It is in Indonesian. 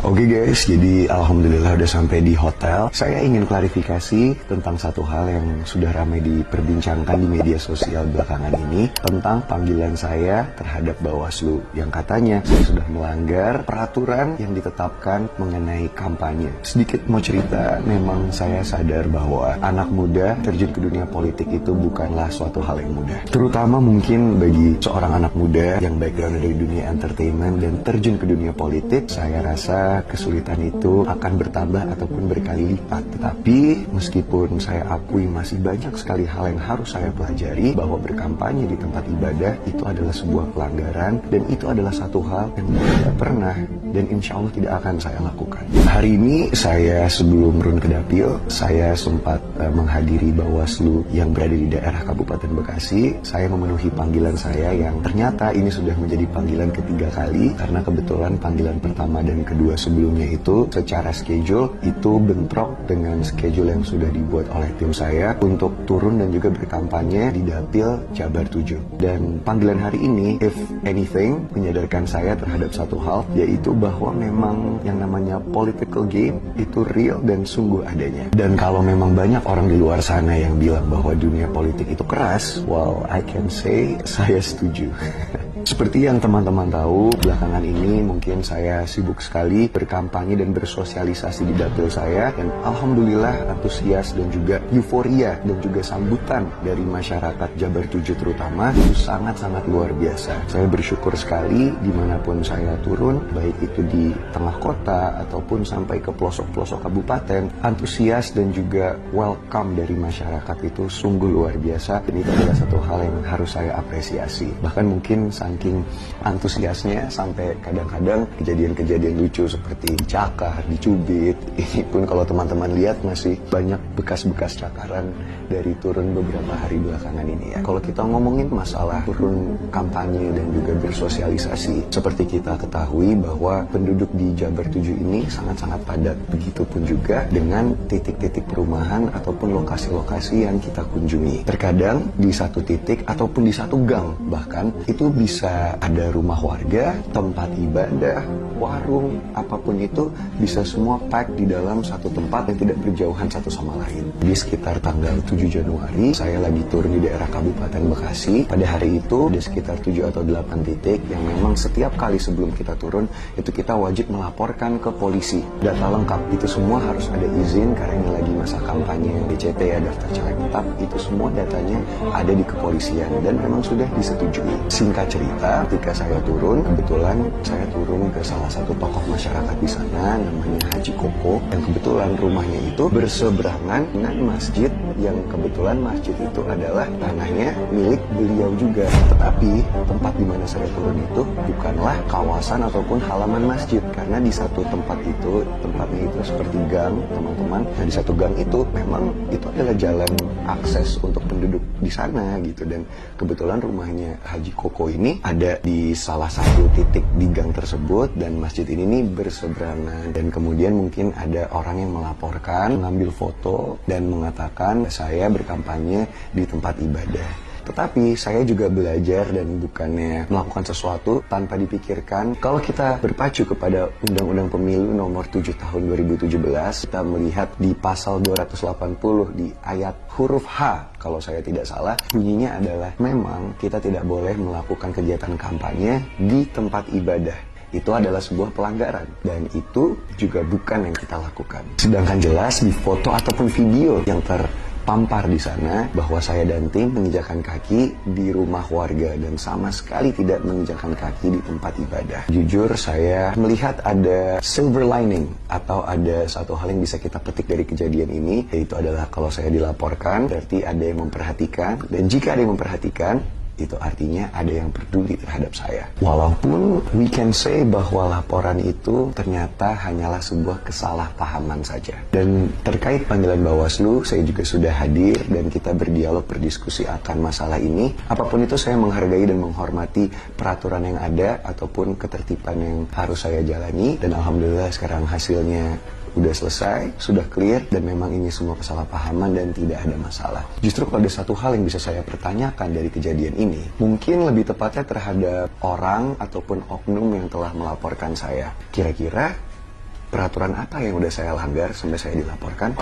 Oke guys, jadi alhamdulillah udah sampai di hotel. Saya ingin klarifikasi tentang satu hal yang sudah ramai diperbincangkan di media sosial belakangan ini tentang panggilan saya terhadap Bawaslu yang katanya saya sudah melanggar peraturan yang ditetapkan mengenai kampanye. Sedikit mau cerita, memang saya sadar bahwa anak muda terjun ke dunia politik itu bukanlah suatu hal yang mudah. Terutama mungkin bagi seorang anak muda yang background dari dunia entertainment dan terjun ke dunia politik, saya rasa kesulitan itu akan bertambah ataupun berkali lipat. Tetapi meskipun saya akui masih banyak sekali hal yang harus saya pelajari, bahwa berkampanye di tempat ibadah itu adalah sebuah pelanggaran dan itu adalah satu hal yang tidak pernah dan insya Allah tidak akan saya lakukan. Hari ini saya sebelum turun ke dapil, saya sempat menghadiri Bawaslu yang berada di daerah Kabupaten Bekasi. Saya memenuhi panggilan saya yang ternyata ini sudah menjadi panggilan ketiga kali, karena kebetulan panggilan pertama dan kedua sebelumnya itu secara schedule itu bentrok dengan schedule yang sudah dibuat oleh tim saya untuk turun dan juga berkampanye di Dapil Jabar 7. Dan panggilan hari ini, if anything, menyadarkan saya terhadap satu hal, yaitu bahwa memang yang namanya political game itu real dan sungguh adanya. Dan kalau memang banyak orang di luar sana yang bilang bahwa dunia politik itu keras, well, I can say saya setuju. Seperti yang teman-teman tahu, belakangan ini mungkin saya sibuk sekali berkampanye dan bersosialisasi di dapil saya. Dan alhamdulillah antusias dan juga euforia dan juga sambutan dari masyarakat Jabar 7 terutama itu sangat-sangat luar biasa. Saya bersyukur sekali dimanapun saya turun, baik itu di tengah kota ataupun sampai ke pelosok-pelosok kabupaten, antusias dan juga welcome dari masyarakat itu sungguh luar biasa. Dan itu adalah satu hal yang harus saya apresiasi. Bahkan mungkin saking antusiasnya sampai kadang-kadang kejadian-kejadian lucu seperti dicakar, dicubit. Ini pun kalau teman-teman lihat masih banyak bekas-bekas cakaran dari turun beberapa hari belakangan ini ya. Kalau kita ngomongin masalah turun kampanye dan juga bersosialisasi, seperti kita ketahui bahwa penduduk di Jabar 7 ini sangat-sangat padat. Begitupun juga dengan titik-titik perumahan ataupun lokasi-lokasi yang kita kunjungi. Terkadang di satu titik ataupun di satu gang bahkan itu bisa ada rumah warga, tempat ibadah, warung, apapun itu bisa semua pack di dalam satu tempat yang tidak berjauhan satu sama lain. Di sekitar tanggal 7 Januari, saya lagi turun di daerah Kabupaten Bekasi. Pada hari itu, di sekitar 7 atau 8 titik yang memang setiap kali sebelum kita turun, itu kita wajib melaporkan ke polisi. Data lengkap, itu semua harus ada izin karena ini lagi masa kampanye DCT ya, daftar caleg tetap, itu semua datanya ada di kepolisian dan memang sudah disetujui. Singkat cerita, ketika saya turun, kebetulan saya turun ke salah satu tokoh masyarakat di sana, namanya Haji Koko, yang kebetulan rumahnya itu berseberangan dengan masjid yang kebetulan masjid itu adalah tanahnya milik beliau juga. Tetapi tempat di mana saya turun itu bukanlah kawasan ataupun halaman masjid, karena di satu tempat itu, tempatnya itu seperti gang, teman-teman. Nah, di satu gang itu memang itu adalah jalan akses untuk penduduk di sana gitu. Dan kebetulan rumahnya Haji Koko ini ada di salah satu titik di gang tersebut dan masjid ini nih berseberangan. Dan kemudian mungkin ada orang yang melaporkan, mengambil foto dan mengatakan saya berkampanye di tempat ibadah. Tetapi saya juga belajar dan bukannya melakukan sesuatu tanpa dipikirkan. Kalau kita berpacu kepada Undang-Undang Pemilu nomor 7 tahun 2017, kita melihat di pasal 280 di ayat huruf H, kalau saya tidak salah, bunyinya adalah memang kita tidak boleh melakukan kegiatan kampanye di tempat ibadah. Itu adalah sebuah pelanggaran dan itu juga bukan yang kita lakukan. Sedangkan jelas di foto ataupun video yang terpampar di sana bahwa saya dan tim menginjakan kaki di rumah warga dan sama sekali tidak menginjakan kaki di tempat ibadah. Jujur saya melihat ada silver lining atau ada satu hal yang bisa kita petik dari kejadian ini, yaitu adalah kalau saya dilaporkan berarti ada yang memperhatikan, dan jika ada yang memperhatikan itu artinya ada yang peduli terhadap saya. Walaupun we can say bahwa laporan itu ternyata hanyalah sebuah kesalahpahaman saja. Dan terkait panggilan Bawaslu, saya juga sudah hadir dan kita berdialog, berdiskusi akan masalah ini. Apapun itu saya menghargai dan menghormati peraturan yang ada ataupun ketertiban yang harus saya jalani. Dan alhamdulillah sekarang hasilnya udah selesai, sudah clear, dan memang ini semua kesalahpahaman dan tidak ada masalah. Justru kalau ada satu hal yang bisa saya pertanyakan dari kejadian ini, mungkin lebih tepatnya terhadap orang ataupun oknum yang telah melaporkan saya. Kira-kira peraturan apa yang udah saya langgar sampai saya dilaporkan?